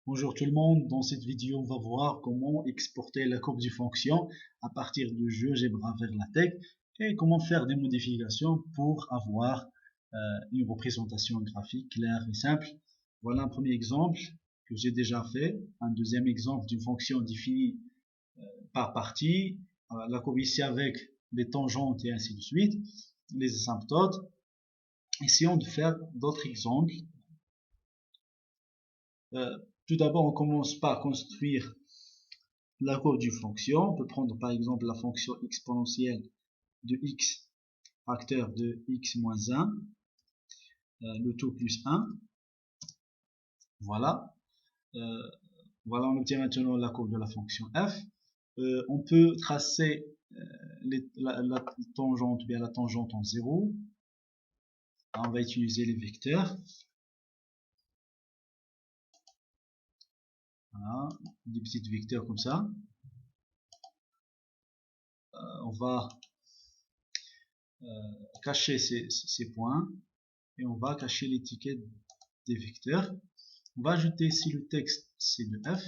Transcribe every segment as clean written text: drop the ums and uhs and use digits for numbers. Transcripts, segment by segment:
Bonjour tout le monde, dans cette vidéo on va voir comment exporter la courbe du fonction à partir de GeoGebra vers LaTeX et comment faire des modifications pour avoir une représentation graphique claire et simple. Voilà un premier exemple que j'ai déjà fait, un deuxième exemple d'une fonction définie par partie, la courbe ici avec les tangentes et ainsi de suite, les asymptotes. Essayons de faire d'autres exemples. Tout d'abord, on commence par construire la courbe d'une fonction. On peut prendre par exemple la fonction exponentielle de x facteur de x moins 1, le tout plus 1. Voilà. Voilà, on obtient maintenant la courbe de la fonction f. On peut tracer la tangente, bien la tangente en 0. On va utiliser les vecteurs. Voilà, des petits vecteurs comme ça. On va cacher ces points et on va cacher l'étiquette des vecteurs. On va ajouter ici le texte C de f.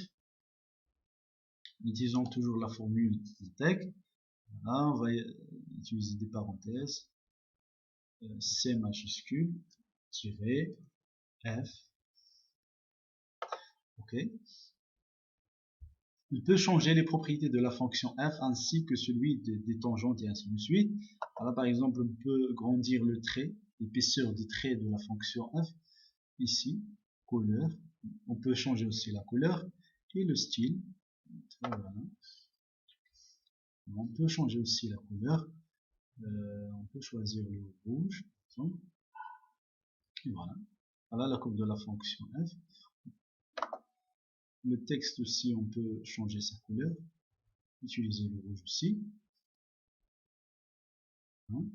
Utilisons toujours la formule LaTeX. Voilà, on va utiliser des parenthèses. C majuscule, tiré, F. OK. On peut changer les propriétés de la fonction f ainsi que celui des tangentes et ainsi de suite. Voilà, par exemple, on peut grandir le trait, l'épaisseur des traits de la fonction f. Ici, couleur. On peut changer aussi la couleur et le style. Voilà. On peut changer aussi la couleur. On peut choisir le rouge. Et voilà. Voilà la courbe de la fonction f. Le texte aussi, on peut changer sa couleur. Utiliser le rouge aussi. Hein.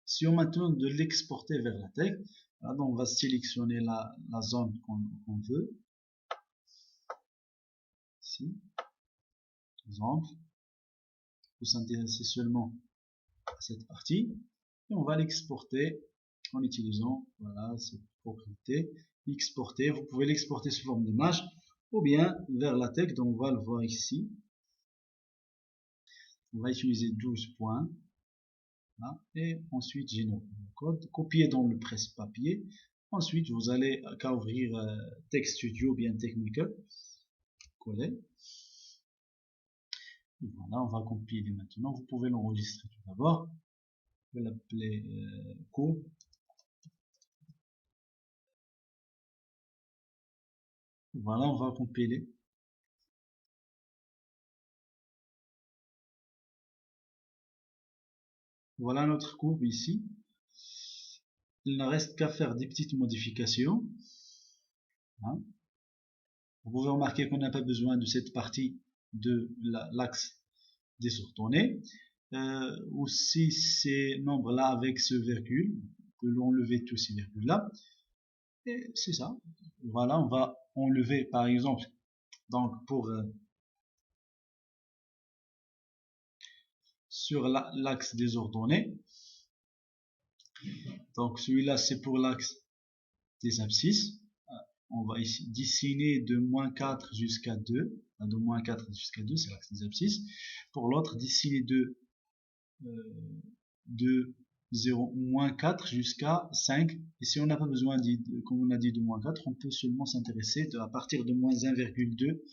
Si on maintenant de l'exporter vers LaTeX, on va sélectionner la zone qu'on veut. Ici, exemple, on peut s'intéresser seulement à cette partie et on va l'exporter en utilisant voilà, cette propriété. Exporter, vous pouvez l'exporter sous forme d'image ou bien vers LaTeX, donc on va le voir ici. On va utiliser 12 points. Voilà, et ensuite générer le code, copier dans le presse-papier. Ensuite, vous allez qu'à ouvrir Text Studio ou bien Technical, coller. Voilà, on va compiler maintenant. Vous pouvez l'enregistrer tout d'abord. Je vais l'appeler courbe. Voilà, on va compiler. Voilà notre courbe ici. Il ne reste qu'à faire des petites modifications. Hein. Vous pouvez remarquer qu'on n'a pas besoin de cette partie de l'axe désordonné. Aussi ces nombres là avec ce virgule, on peut l'enlever tous ces virgules là, et c'est ça. Voilà, on va enlever par exemple, donc pour sur l'axe désordonné, donc celui-là c'est pour l'axe des abscisses. On va ici dessiner de -4 jusqu'à 2, de -4 jusqu'à 2 c'est l'axe des abscisses. Pour l'autre, dessiner de 0-4 jusqu'à 5. Et si on n'a pas besoin, comme on a dit, de -4, on peut seulement s'intéresser à partir de -1,2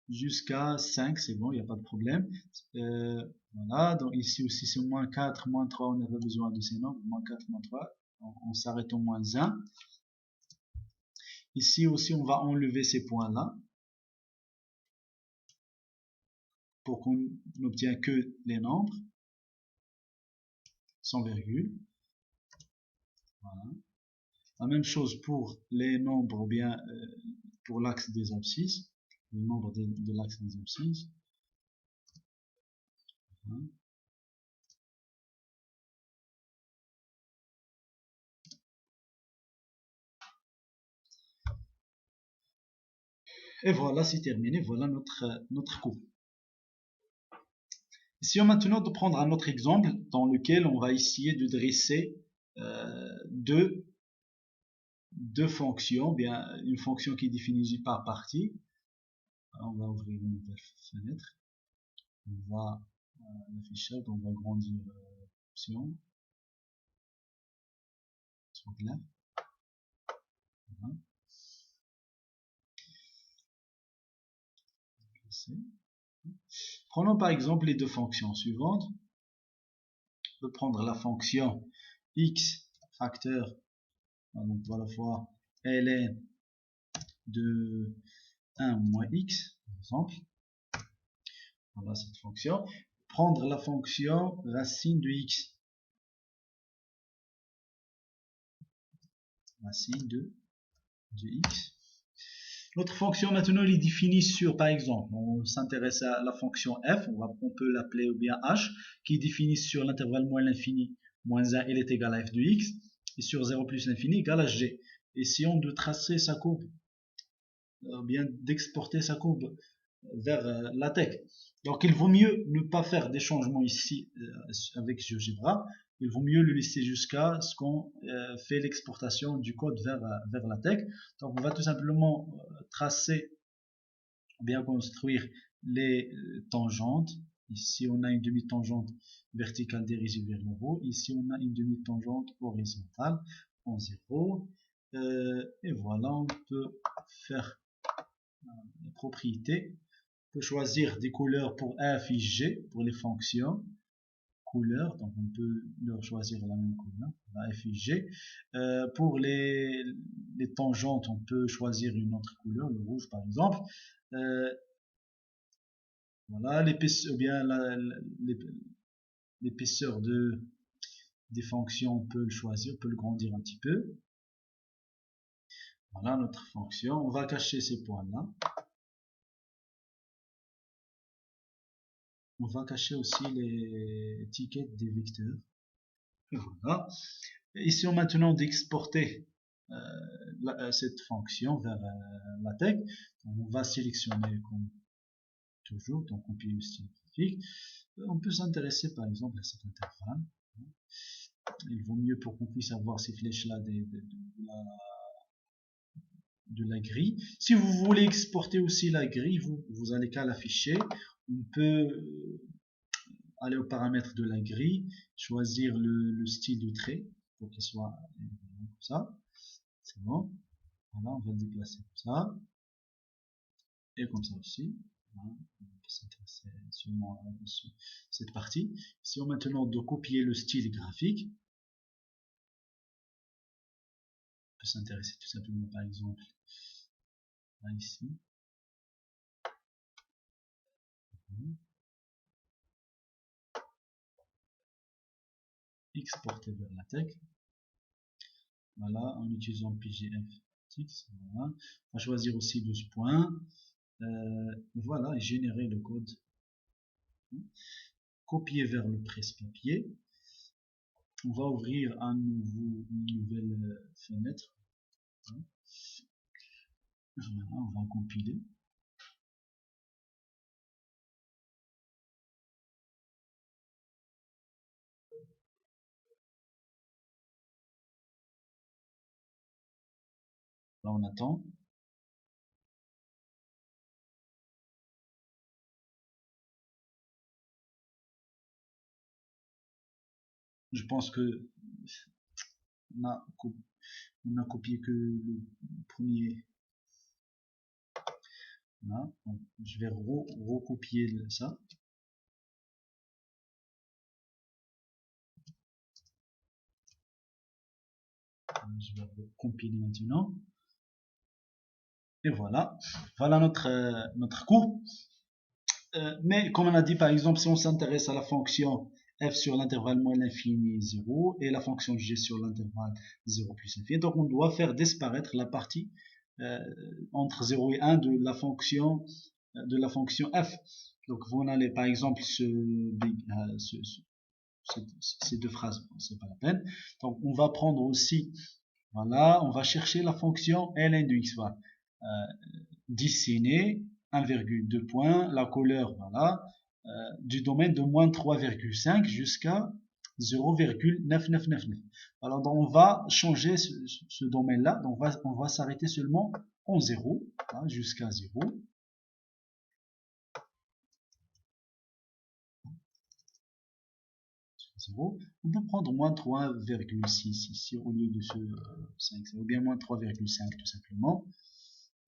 jusqu'à 5. C'est bon, il n'y a pas de problème. Voilà, donc ici aussi c'est -4, -3, on n'a pas besoin de ces nombres. -4, -3, on s'arrête au -1. Ici aussi, on va enlever ces points-là pour qu'on n'obtienne que les nombres sans virgule. Voilà. La même chose pour les nombres ou bien pour l'axe des abscisses, le nombre de l'axe des abscisses. Voilà. Et voilà, c'est terminé. Voilà notre cours. Essayons maintenant de prendre un autre exemple dans lequel on va essayer de dresser deux fonctions, bien une fonction qui est définie par partie. On va ouvrir une nouvelle fenêtre. On va l'affichage, on va grandir l'option. Voilà. Prenons par exemple les deux fonctions suivantes. On peut prendre la fonction x facteur, donc à la fois ln de 1 moins x, par exemple. Voilà cette fonction. Prendre la fonction racine de x. Racine de x. Notre fonction maintenant elle est définie sur, par exemple, on s'intéresse à la fonction f, on peut l'appeler ou bien h, qui est définie sur l'intervalle moins l'infini, moins 1, elle est égale à f de x, et sur 0 plus l'infini égale à g. Essayons de tracer sa courbe, ou bien d'exporter sa courbe vers la tech. Donc il vaut mieux ne pas faire des changements ici avec GeoGebra, il vaut mieux le laisser jusqu'à ce qu'on fait l'exportation du code vers la tech. Donc on va tout simplement tracer, bien construire les tangentes. Ici on a une demi-tangente verticale dirigée vers le haut, ici on a une demi-tangente horizontale en 0. Et voilà, on peut faire la propriété. On peut choisir des couleurs pour f et g pour les fonctions couleurs, donc on peut leur choisir la même couleur, la f et g. Pour les tangentes, on peut choisir une autre couleur, le rouge par exemple. Voilà, l'épaisseur, bien l'épaisseur des fonctions, on peut le choisir, on peut le grandir un petit peu. Voilà notre fonction. On va cacher ces points-là. On va cacher aussi les étiquettes des vecteurs. Et voilà. Essayons maintenant d'exporter cette fonction vers la tech. On va sélectionner comme toujours, donc copier le style graphique. On peut s'intéresser par exemple à cet intervalle. Il vaut mieux pour qu'on puisse avoir ces flèches-là de la grille. Si vous voulez exporter aussi la grille, vous allez qu'à l'afficher. On peut aller aux paramètres de la grille, choisir le style de trait pour qu'il soit comme ça. C'est bon. Voilà, on va le déplacer comme ça. Et comme ça aussi. Voilà, on peut s'intéresser seulement à cette partie. Si on maintenant de copier le style graphique, on peut s'intéresser tout simplement par exemple là ici. Exporter vers la tech. Voilà, en utilisant PGF. Voilà. On va choisir aussi 12 points. Voilà, et générer le code. Copier vers le presse-papier. On va ouvrir une nouvelle fenêtre. Voilà, on va compiler. Là, on attend. Je pense que on a copié que le premier. Là, donc, je vais recopier ça. Je vais compiler maintenant. Et voilà. Voilà notre cours. Mais comme on a dit, par exemple, si on s'intéresse à la fonction f sur l'intervalle moins l'infini 0 et la fonction g sur l'intervalle 0 plus l'infini, donc on doit faire disparaître la partie entre 0 et 1 de la fonction f. Donc vous allez par exemple ces deux phrases, c'est pas la peine. Donc on va prendre aussi, voilà, on va chercher la fonction ln de x, voilà, dessiner 1,2 points, la couleur, voilà, du domaine de moins 3,5 jusqu'à 0,9999. Alors donc on va changer ce domaine-là, donc on va s'arrêter seulement en 0, hein, jusqu'à 0. On peut prendre moins 3,6 ici au lieu de ce 5, ou bien moins 3,5 tout simplement.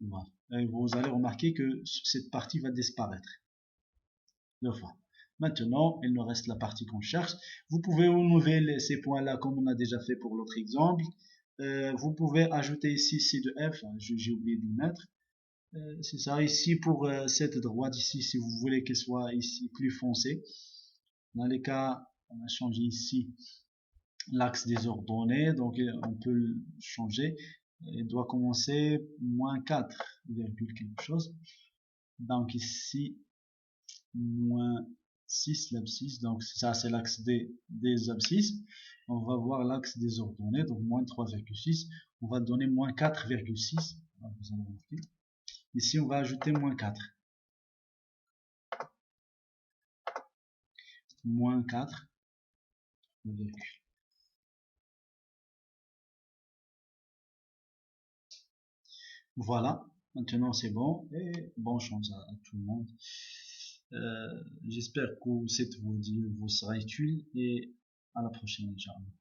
Voilà. Et vous allez remarquer que cette partie va disparaître. Deux fois. Maintenant, il nous reste la partie qu'on cherche. Vous pouvez renouveler ces points-là comme on a déjà fait pour l'autre exemple. Vous pouvez ajouter ici C de F, j'ai oublié de le mettre. C'est ça, ici pour cette droite ici, si vous voulez qu'elle soit ici plus foncée. Dans les cas, on a changé ici l'axe des ordonnées, donc on peut le changer. Il doit commencer moins 4, quelque chose. Donc ici, moins 6 l'abscisse, donc ça c'est l'axe des abscisses. On va voir l'axe des ordonnées, donc moins 3,6. On va donner moins 4,6. Ici on va ajouter moins 4. Moins 4. Voilà, maintenant c'est bon, et bonne chance à tout le monde. J'espère que cette vidéo vous sera utile, et à la prochaine, Inch'Allah.